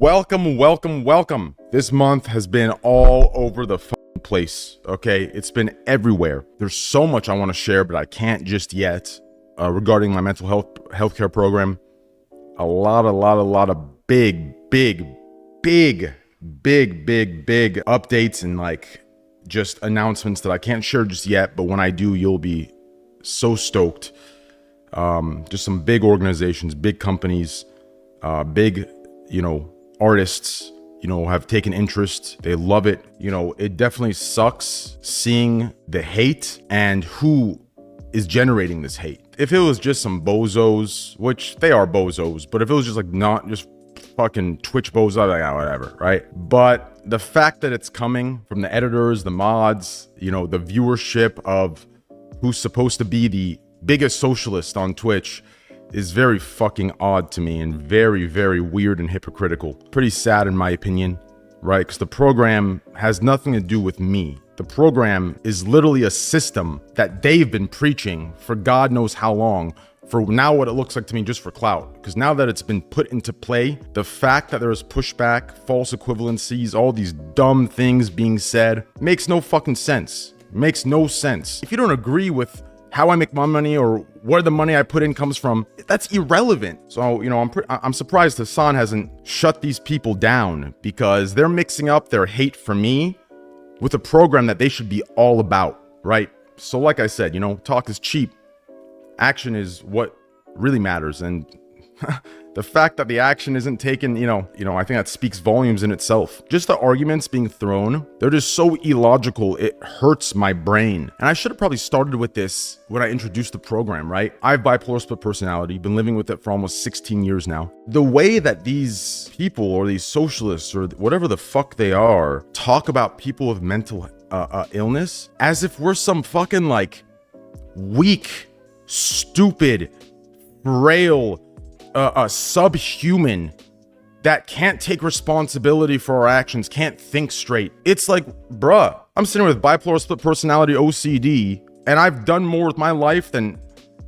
Welcome. This month has been all over the place, okay? It's been everywhere. There's so much I want to share, but I can't just yet regarding my mental healthcare program. A lot of big updates and like just announcements that I can't share just yet, but when I do, you'll be so stoked. Just some big organizations, big companies, big, artists, have taken interest. They love it. It definitely sucks seeing the hate and who is generating this hate. If it was just some bozos, which they are bozos, but if it was just like not just fucking Twitch bozos, like, whatever, right? But the fact that it's coming from the editors, the mods, the viewership of who's supposed to be the biggest socialist on Twitch is very fucking odd to me and very, very weird and hypocritical. Pretty sad in my opinion, right? Because the program has nothing to do with me. The program is literally a system that they've been preaching for God knows how long, for now what it looks like to me just for clout. Because now that it's been put into play, the fact that there is pushback, false equivalencies, all these dumb things being said, makes no fucking sense. Makes no sense. If you don't agree with how I make my money or where the money I put in comes from, that's irrelevant. So, I'm surprised Hasan hasn't shut these people down because they're mixing up their hate for me with a program that they should be all about, right? So like I said, talk is cheap. Action is what really matters. And the fact that the action isn't taken, I think that speaks volumes in itself. Just the arguments being thrown, they're just so illogical, it hurts my brain. And I should have probably started with this when I introduced the program, right? I have bipolar split personality, been living with it for almost 16 years now. The way that these people or these socialists or whatever the fuck they are talk about people with mental illness as if we're some fucking like weak, stupid, frail, a subhuman that can't take responsibility for our actions, can't think straight. It's like, bruh, I'm sitting with bipolar split personality, OCD, and I've done more with my life than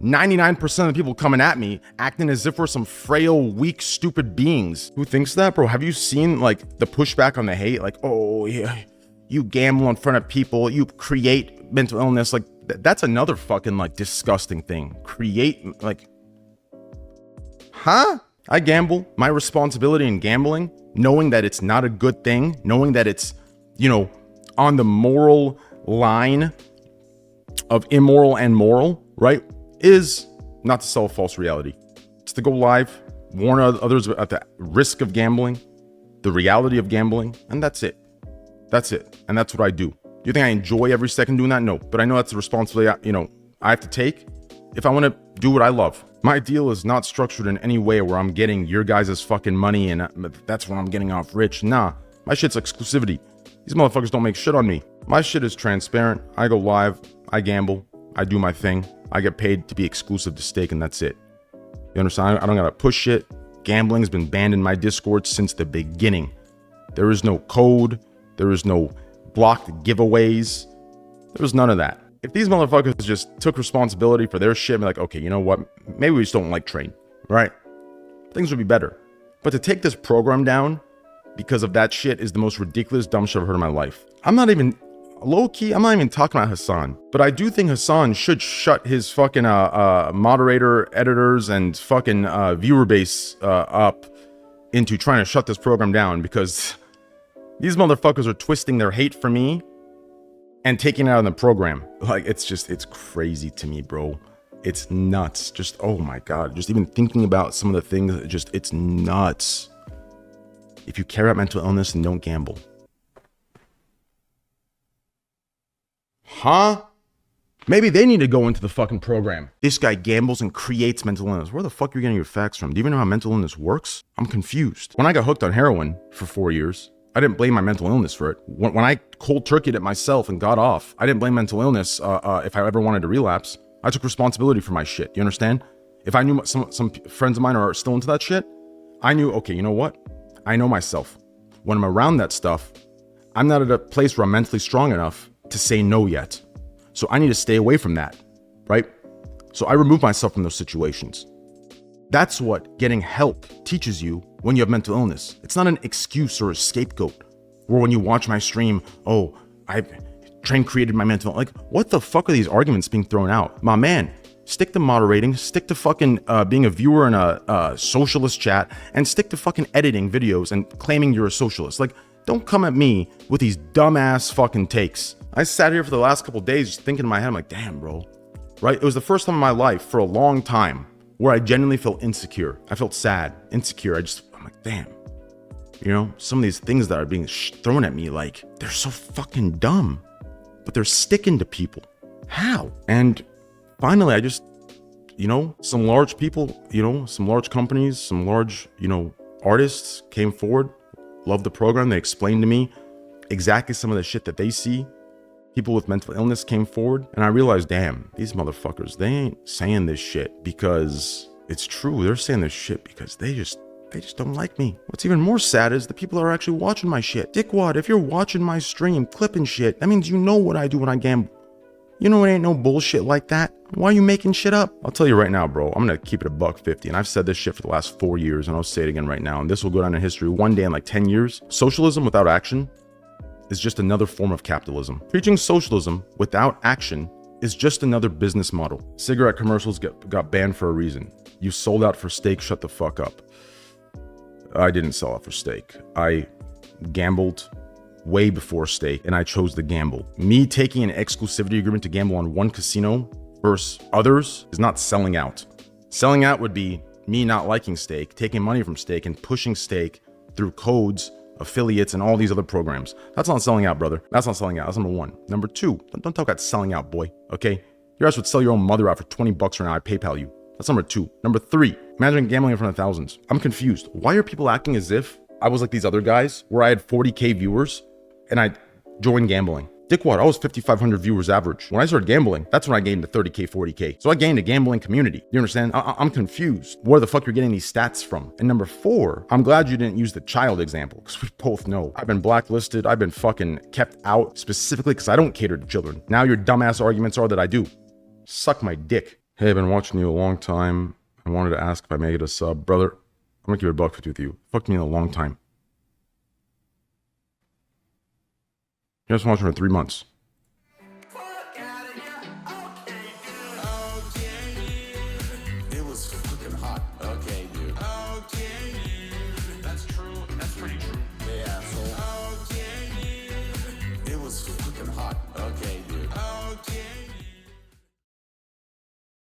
99% of the people coming at me, acting as if we're some frail, weak, stupid beings. Who thinks that, bro? Have you seen like the pushback on the hate? Like, oh yeah, you gamble in front of people, you create mental illness. Like that's another fucking like disgusting thing. Create like, huh? I gamble. My responsibility in gambling, knowing that it's not a good thing, knowing that it's, on the moral line of immoral and moral, right? Is not to sell a false reality. It's to go live, warn others at the risk of gambling, the reality of gambling, and that's it. That's it. And that's what I do. Do you think I enjoy every second doing that? No. But I know that's the responsibility, I have to take if I want to do what I love. My deal is not structured in any way where I'm getting your guys' fucking money and that's when I'm getting off rich. Nah, my shit's exclusivity. These motherfuckers don't make shit on me. My shit is transparent. I go live, I gamble, I do my thing. I get paid to be exclusive to Stake and that's it. You understand? I don't gotta push shit. Gambling's been banned in my Discord since the beginning. There is no code. There is no blocked giveaways. There's none of that. If these motherfuckers just took responsibility for their shit and be like, okay, you know what? Maybe we just don't like Train, right? Things would be better. But to take this program down because of that shit is the most ridiculous, dumb shit I've heard in my life. I'm not even talking about Hasan. But I do think Hasan should shut his fucking moderator, editors, and fucking viewer base up into trying to shut this program down because these motherfuckers are twisting their hate for me and taking it out of the program. Like, it's crazy to me, bro. It's nuts. Just, oh my God. Just even thinking about some of the things, it's nuts. If you care about mental illness, then don't gamble. Huh? Maybe they need to go into the fucking program. This guy gambles and creates mental illness. Where the fuck are you getting your facts from? Do you even know how mental illness works? I'm confused. When I got hooked on heroin for 4 years, I didn't blame my mental illness for it. When I cold turkeyed it myself and got off, I didn't blame mental illness if I ever wanted to relapse. I took responsibility for my shit. You understand? If I knew some friends of mine are still into that shit, I knew, okay, you know what? I know myself. When I'm around that stuff, I'm not at a place where I'm mentally strong enough to say no yet. So I need to stay away from that, right? So I remove myself from those situations. That's what getting help teaches you when you have mental illness. It's not an excuse or a scapegoat. Or when you watch my stream, oh, Train created my mental. Like, what the fuck are these arguments being thrown out? My man, stick to moderating, stick to fucking being a viewer in a socialist chat, and stick to fucking editing videos and claiming you're a socialist. Like, don't come at me with these dumbass fucking takes. I sat here for the last couple days just thinking in my head, I'm like, damn, bro. Right? It was the first time in my life for a long time where I genuinely felt insecure. I felt sad, insecure. I'm like, damn. You know, some of these things that are being thrown at me, like, they're so fucking dumb. But they're sticking to people. How? And finally, I just, some large people, some large companies, some large, artists came forward, loved the program. They explained to me exactly some of the shit that they see. People with mental illness came forward. And I realized, damn, these motherfuckers, they ain't saying this shit because it's true. They're saying this shit because they just don't like me. What's even more sad is the people that are actually watching my shit. Dickwad, if you're watching my stream, clipping shit, that means you know what I do when I gamble. You know it ain't no bullshit like that. Why are you making shit up? I'll tell you right now, bro, I'm gonna keep it a $1.50. And I've said this shit for the last 4 years, and I'll say it again right now. And this will go down in history one day in like 10 years. Socialism without action is just another form of capitalism. Preaching socialism without action is just another business model. Cigarette commercials got banned for a reason. You sold out for steak, shut the fuck up. I didn't sell out for steak. I gambled way before steak, and I chose to gamble. Me taking an exclusivity agreement to gamble on one casino versus others is not selling out. Selling out would be me not liking steak, taking money from steak, and pushing steak through codes, affiliates, and all these other programs. That's not selling out, brother. That's not selling out. That's number one. Number two, don't talk about selling out, boy. Okay? Your ass would sell your own mother out for $20 right now. I PayPal you. That's number two. Number three, imagine gambling in front of thousands. I'm confused. Why are people acting as if I was like these other guys where I had 40K viewers and I joined gambling? Dickwad, I was 5,500 viewers average. When I started gambling, that's when I gained to 30K, 40K. So I gained a gambling community. You understand? I'm confused. Where the fuck you're getting these stats from? And number four, I'm glad you didn't use the child example because we both know I've been blacklisted. I've been fucking kept out specifically because I don't cater to children. Now your dumbass arguments are that I do. Suck my dick. Hey, I've been watching you a long time. I wanted to ask if I may get a sub. Brother, I'm gonna give it $1.50 with you. Fucked me in a long time. You just watching for 3 months.